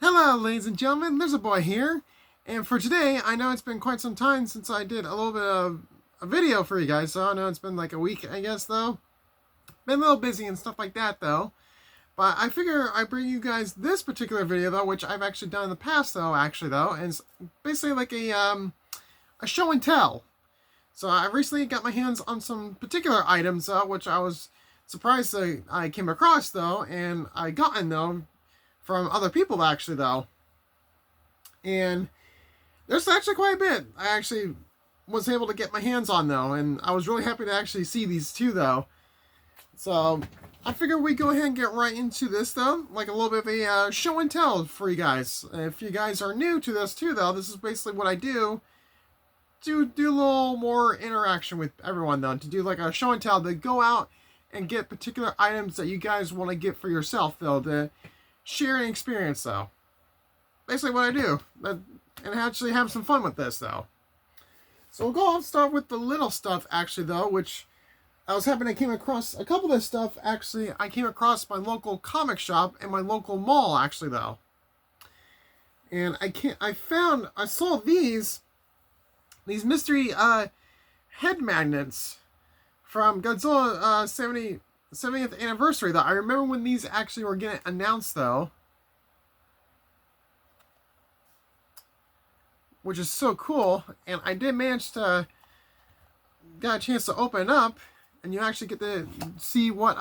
Hello, ladies and gentlemen, LIZARDBOY here, and for today, I know it's been quite some time since I did a little bit of a video for you guys, so I know it's been like a week, I guess, though. Been a little busy and stuff like that, though. But I figure I bring you guys this particular video, though, which I've actually done in the past, though, and it's basically like a show and tell. So I recently got my hands on some particular items, which I was surprised that I came across, though, and I gotten, though, from other people, actually, though. And there's actually quite a bit I actually was able to get my hands on, though, and I was really happy to actually see these two, though. So I figured we'd go ahead and get right into this, though, like a little bit of a show and tell for you guys. If you guys are new to this too, though, this is basically what I do to do a little more interaction with everyone, though, to do like a show and tell, to go out and get particular items that you guys want to get for yourself, though, to share an experience, though. Basically what I do, and actually have some fun with this, though. So we'll go off and start with the little stuff, actually, though, which I was happy I came across a couple of this stuff. Actually, I came across my local comic shop and my local mall, actually, though. And I saw these mystery head magnets from Godzilla 70th anniversary, though. I remember when these actually were getting announced, though, which is so cool. And I did manage to got a chance to open up, and you actually get to see what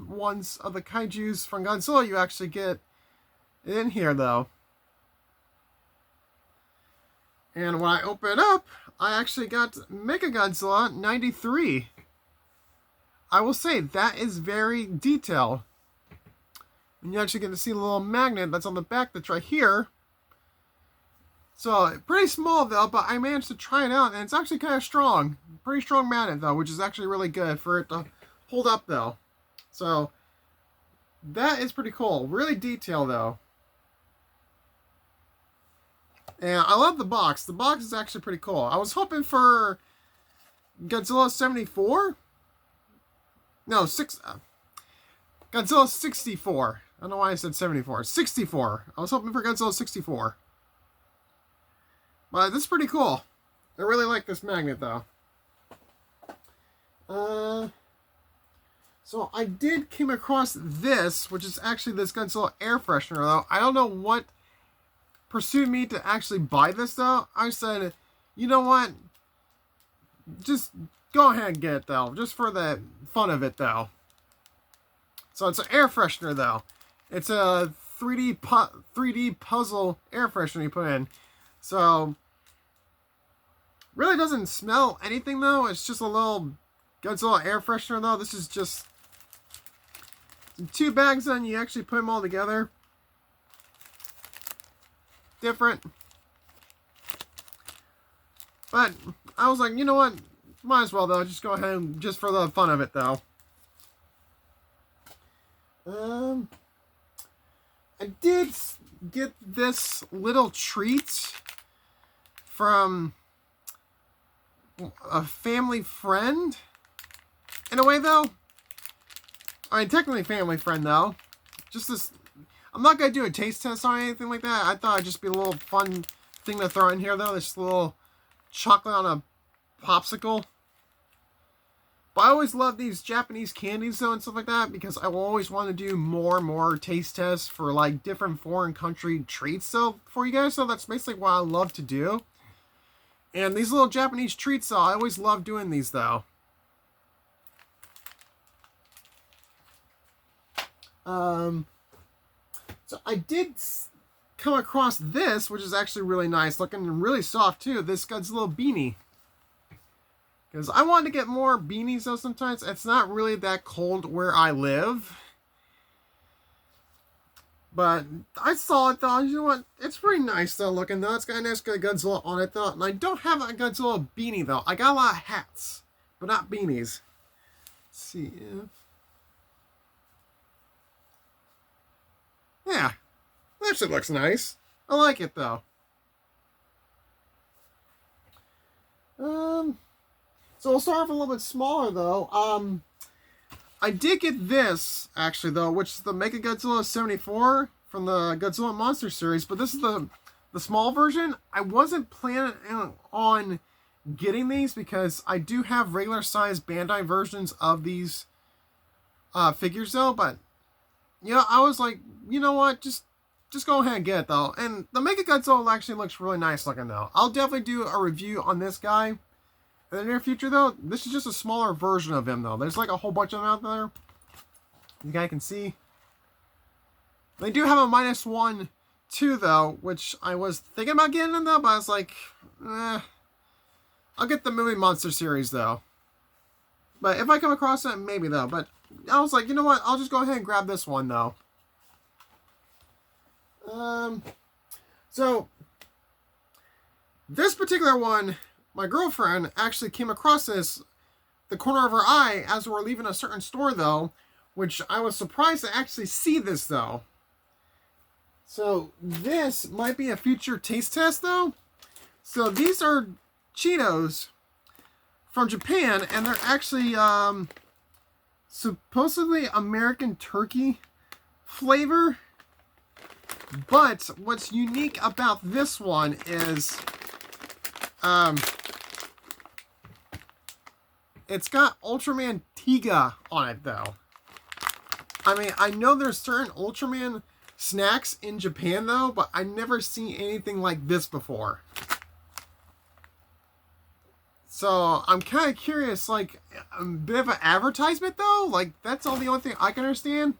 ones of the kaijus from Godzilla you actually get in here, though. And when I open it up, I actually got Mecha Godzilla 93. I will say, that is very detailed. And you actually get to see the little magnet that's on the back that's right here. So, pretty small, though, but I managed to try it out, and it's actually kind of strong. Pretty strong magnet, though, which is actually really good for it to hold up, though. So, that is pretty cool. Really detailed, though. And I love the box. The box is actually pretty cool. I was hoping for Godzilla 74? No, Godzilla 64. I don't know why I said 74. 64. I was hoping for Godzilla 64. But this is pretty cool. I really like this magnet, though. So I did came across this, which is actually this Godzilla air freshener, though. I don't know what pursued me to actually buy this, though. I said, you know what? Just go ahead and get it, though. Just for the fun of it, though. So it's an air freshener, though. It's a 3D puzzle air freshener you put in. So, really doesn't smell anything, though. It's just a little Godzilla air freshener, though. This is just 2 bags, and you actually put them all together. Different. But I was like, you know what? Might as well, though. Just go ahead and just for the fun of it, though. I did get this little treat from a family friend. In a way, though. I mean, technically family friend, though. Just this. I'm not going to do a taste test or anything like that. I thought it'd just be a little fun thing to throw in here, though. This little chocolate on a popsicle. But I always love these Japanese candies, though, and stuff like that, because I will always want to do more and more taste tests for, like, different foreign country treats, though, for you guys. So that's basically what I love to do. And these little Japanese treats, though, I always love doing these, though. So I did come across this, which is actually really nice looking and really soft, too. This Godzilla beanie. Because I wanted to get more beanies, though, sometimes. It's not really that cold where I live. But I saw it, though. You know what? It's pretty nice, though, looking, though. It's got a nice Godzilla on it, though. And I don't have a Godzilla beanie, though. I got a lot of hats, but not beanies. Let's see if... Yeah. That shit looks nice. I like it, though. So we'll start off a little bit smaller, though. I did get this, actually, though, which is the Mecha Godzilla 74 from the Godzilla Monster series, but this is the small version. I wasn't planning on getting these because I do have regular size Bandai versions of these figures though, but you know, I was like, you know what, just go ahead and get it though. And the Mecha Godzilla actually looks really nice looking though. I'll definitely do a review on this guy in the near future though. This is just a smaller version of him though. There's like a whole bunch of them out there. You guys can see. They do have a -1 too though, which I was thinking about getting them though, but I was like, I'll get the movie monster series though. But if I come across it, maybe though. But I was like, you know what? I'll just go ahead and grab this one though. So this particular one, my girlfriend actually came across this the corner of her eye as we were leaving a certain store though, which I was surprised to actually see this though. So this might be a future taste test though. So these are Cheetos from Japan, and they're actually supposedly American turkey flavor. But what's unique about this one is it's got Ultraman Tiga on it though. I mean, I know there's certain Ultraman snacks in Japan though, but I've never seen anything like this before. So I'm kind of curious, like a bit of an advertisement though, like that's all the only thing I can understand.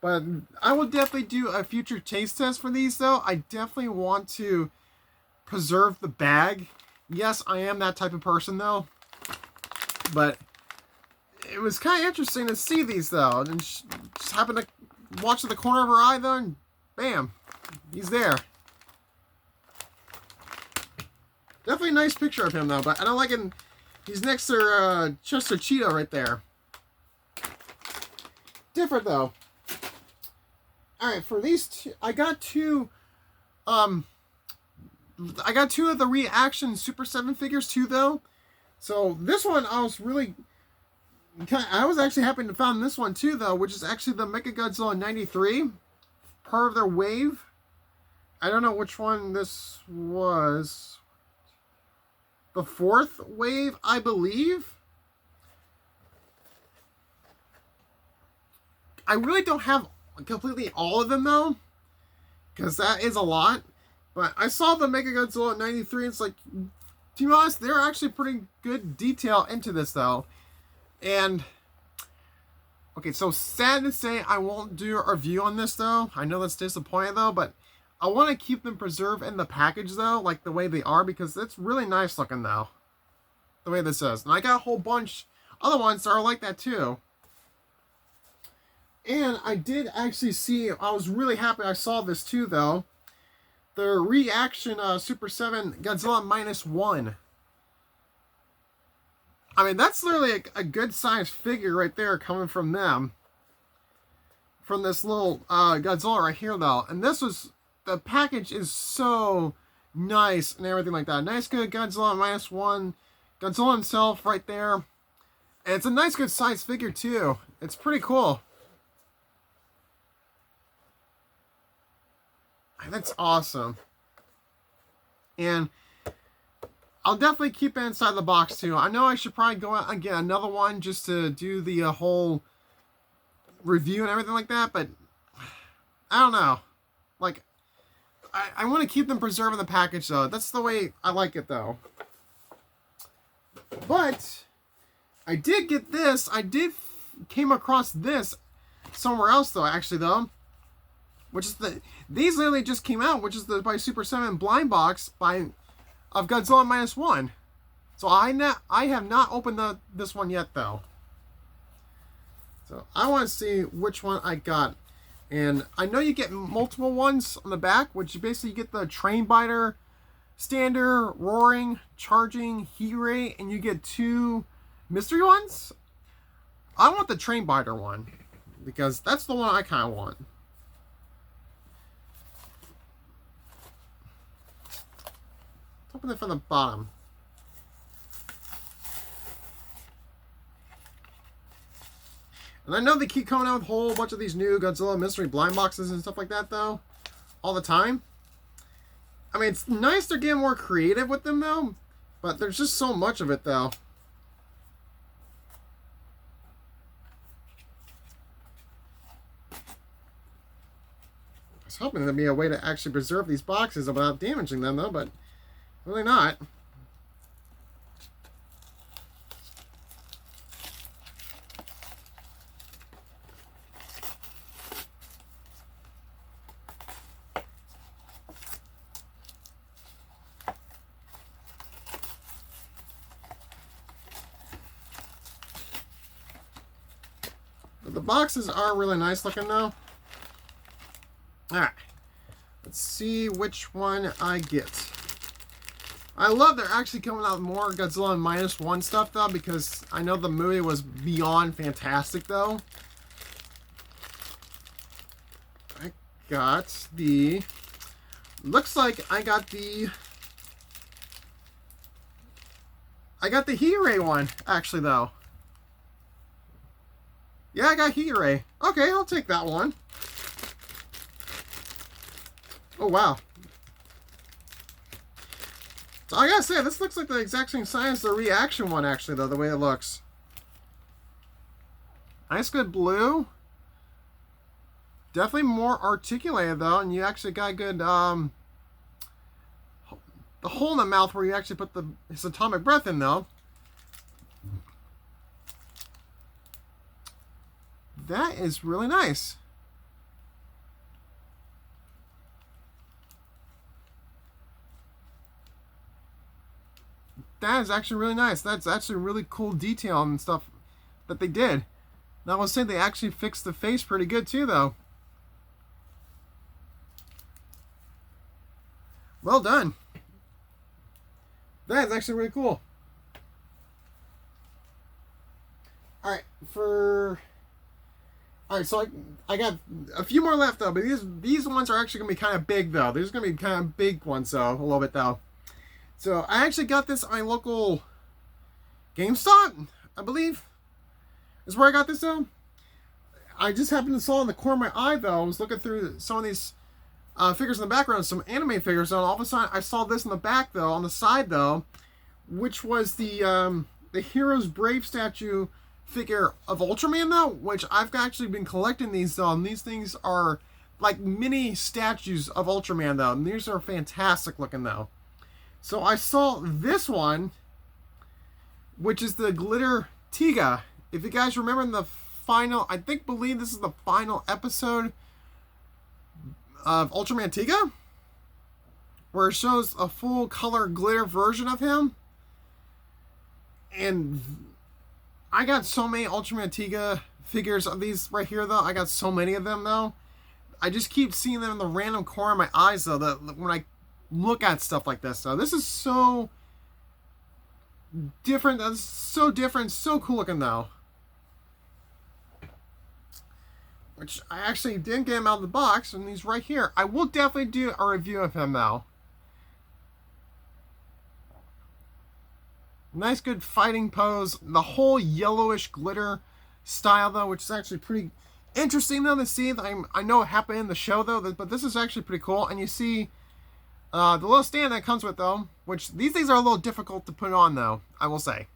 But I will definitely do a future taste test for these though. I definitely want to preserve the bag. Yes, I am that type of person though. But it was kind of interesting to see these though. And just happened to watch at the corner of her eye though, and bam, he's there. Definitely a nice picture of him though, but I don't like him. He's next to Chester Cheeto right there. Different though. Alright, for these two, I got two of the Reaction Super 7 figures too though. So this one I was actually happy to find this one too though, which is actually the Mecha Godzilla 93, part of their wave. I don't know which one this was. The 4th wave, I believe. I really don't have completely all of them though, because that is a lot. But I saw the Mecha Godzilla 93, and it's like, to be honest, they're actually pretty good detail into this though. And okay, so sad to say I won't do a review on this though. I know that's disappointing though, but I want to keep them preserved in the package though, like the way they are, because it's really nice looking though, the way this is. And I got a whole bunch other ones that are like that too. And I did actually see, I was really happy I saw this too though, the Reaction Super 7 Godzilla Minus 1. I mean, that's literally a good size figure right there coming from them. From this little Godzilla right here though. And this was, the package is so nice and everything like that. Nice good Godzilla Minus 1. Godzilla himself right there. And it's a nice good size figure too. It's pretty cool. That's awesome. And I'll definitely keep it inside the box too. I know I should probably go out and get another one just to do the whole review and everything like that, but I don't know. Like, I want to keep them preserved in the package though. That's the way I like it though. But I did get this. I came across this somewhere else though, actually though. Which is these literally just came out, which is the by Super 7 blind box of Godzilla Minus 1. So I have not opened this one yet though. So I want to see which one I got. And I know you get multiple ones on the back, which you basically get the Train Biter, Standard, Roaring, Charging, Heat Ray, and you get 2 mystery ones. I want the Train Biter one, because that's the one I kind of want. Open it from the bottom. And I know they keep coming out with a whole bunch of these new Godzilla mystery blind boxes and stuff like that, though, all the time. I mean, it's nice they're getting more creative with them, though, but there's just so much of it, though. I was hoping there'd be a way to actually preserve these boxes without damaging them, though, but really not. The boxes are really nice looking, though. Alright. Let's see which one I get. I love they're actually coming out with more Godzilla Minus 1 stuff, though, because I know the movie was beyond fantastic, though. I got the... Looks like I got the Heat-Ray one, actually, though. Yeah, I got Heat-Ray. Okay, I'll take that one. Oh, wow. So I gotta say, this looks like the exact same size as the reaction one, actually, though, the way it looks. Nice, good blue. Definitely more articulated, though, and you actually got good, the hole in the mouth where you actually put his atomic breath in, though. That is really nice. That is actually really nice. That's actually really cool detail and stuff that they did. Now, I will say they actually fixed the face pretty good too, though. Well done. That is actually really cool. Alright, Alright, so I got a few more left, though, but these ones are actually going to be kind of big, though. These are going to be kind of big ones, though, a little bit, though. So, I actually got this at my local GameStop, I believe, is where I got this, though. I just happened to saw in the corner of my eye, though. I was looking through some of these figures in the background, some anime figures, though, and all of a sudden I saw this in the back, though, on the side, though, which was the Hero's Brave statue figure of Ultraman, though, which I've actually been collecting these, though, and these things are like mini statues of Ultraman, though, and these are fantastic looking, though. So I saw this one, which is the glitter Tiga. If you guys remember in the final, believe this is the final episode of Ultraman Tiga, where it shows a full color glitter version of him. And I got so many Ultraman Tiga figures of these right here, though. I got so many of them, though. I just keep seeing them in the random corner of my eyes, though, that when I look at stuff like this, though. This is so different. That's so different. So cool looking, though. Which I actually didn't get him out of the box, and he's right here. I will definitely do a review of him, though. Nice, good fighting pose. The whole yellowish glitter style, though, which is actually pretty interesting, though, to see. I know it happened in the show, though, but this is actually pretty cool. And you see the little stand that comes with, though, which these things are a little difficult to put on, though, I will say.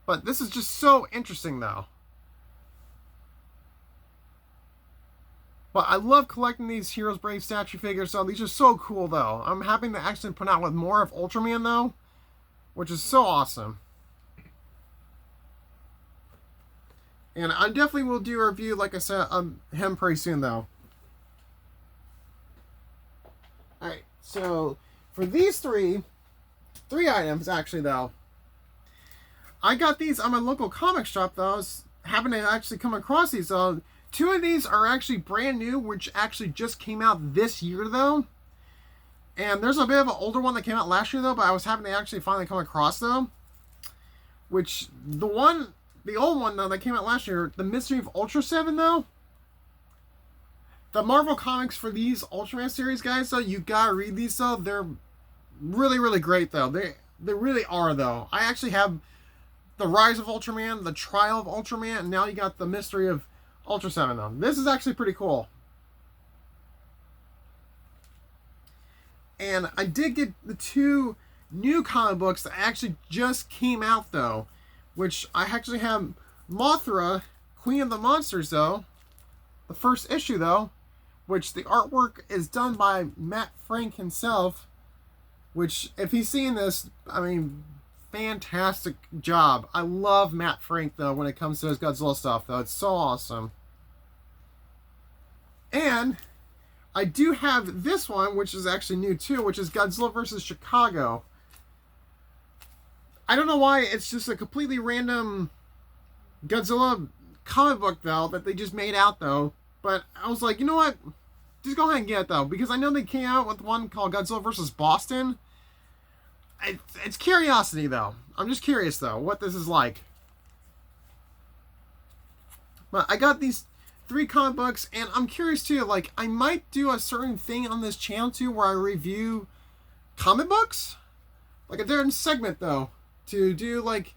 But this is just so interesting, though. But I love collecting these Heroes Brave statue figures, so these are so cool, though. I'm happy to actually put out with more of Ultraman, though, which is so awesome. And I definitely will do a review, like I said, of him pretty soon, though. Alright, so for these three items, actually, though, I got these on my local comic shop, though. I was happened to actually come across these, though. Two of these are actually brand new, which actually just came out this year, though. And there's a bit of an older one that came out last year, though, but I was having to actually finally come across, though. Which, the old one, though, that came out last year, The Mystery of Ultra 7, though. The Marvel comics for these Ultraman series, guys, though, you gotta read these, though. They're really, really great, though. They really are, though. I actually have the Rise of Ultraman, the Trial of Ultraman, and now you got the Mystery of Ultra 7 though. This is actually pretty cool. And I did get the 2 new comic books that actually just came out though, which I actually have Mothra, Queen of the Monsters though, the first issue though, which the artwork is done by Matt Frank himself, which if he's seeing this, I mean, fantastic job. I love Matt Frank though when it comes to his Godzilla stuff though. It's so awesome. And I do have this one, which is actually new too, which is Godzilla vs. Chicago. I don't know why, it's just a completely random Godzilla comic book though that they just made out though. But I was like, you know what? Just go ahead and get it though, because I know they came out with one called Godzilla vs. Boston. It's curiosity though. I'm just curious though what this is like. But I got these 3 comic books, and I'm curious too. Like, I might do a certain thing on this channel too, where I review comic books, like a different segment though, to do like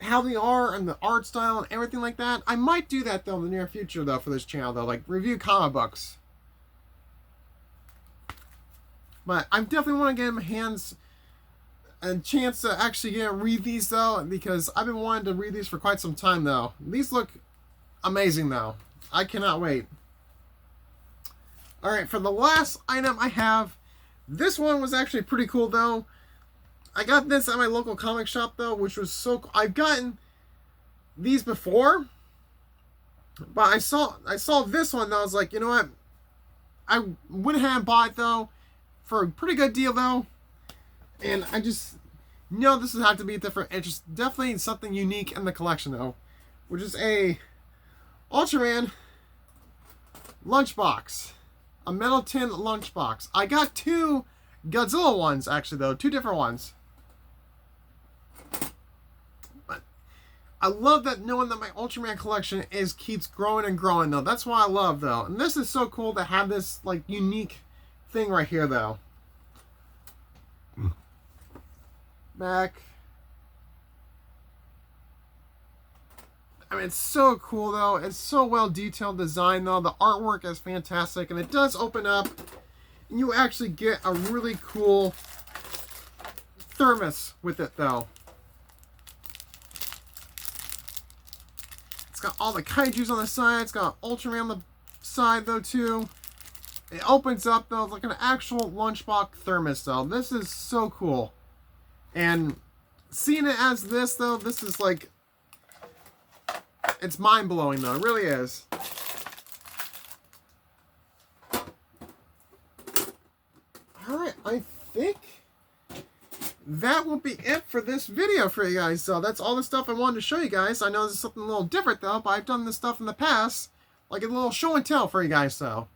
how they are and the art style and everything like that. I might do that though in the near future though for this channel though, like review comic books. But I definitely want to get my hands a chance to actually read these though, because I've been wanting to read these for quite some time though. These look amazing though. I cannot wait. Alright, for the last item I have, this one was actually pretty cool though. I got this at my local comic shop though, which was so cool. I've gotten these before, but I saw this one and I was like, you know what? I went ahead and bought it though for a pretty good deal though. And I just know this would have to be different. It's just definitely something unique in the collection though, which is a Ultraman lunchbox. A metal tin lunchbox. I got 2 Godzilla ones actually though, 2 different ones. But I love that, knowing that my Ultraman collection keeps growing and growing though. That's what I love though. And this is so cool to have this like unique thing right here though. Back. I mean, it's so cool though. It's so well detailed design though. The artwork is fantastic, and it does open up and you actually get a really cool thermos with it though. It's got all the kaijus on the side. It's got Ultraman on the side though too. It opens up though like an actual lunchbox thermos though. This is so cool. And seeing it as this though, this is like, it's mind-blowing though, it really is. Alright, I think that will be it for this video for you guys. So that's all the stuff I wanted to show you guys. I know this is something a little different though, but I've done this stuff in the past, like a little show and tell for you guys though.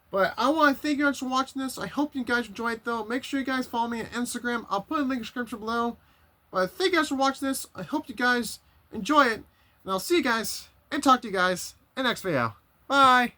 But I want to thank you guys for watching this. I hope you guys enjoyed it though. Make sure you guys follow me on Instagram. I'll put a link in the description below. But thank you guys for watching this. I hope you guys enjoy it. And I'll see you guys and talk to you guys in the next video. Bye!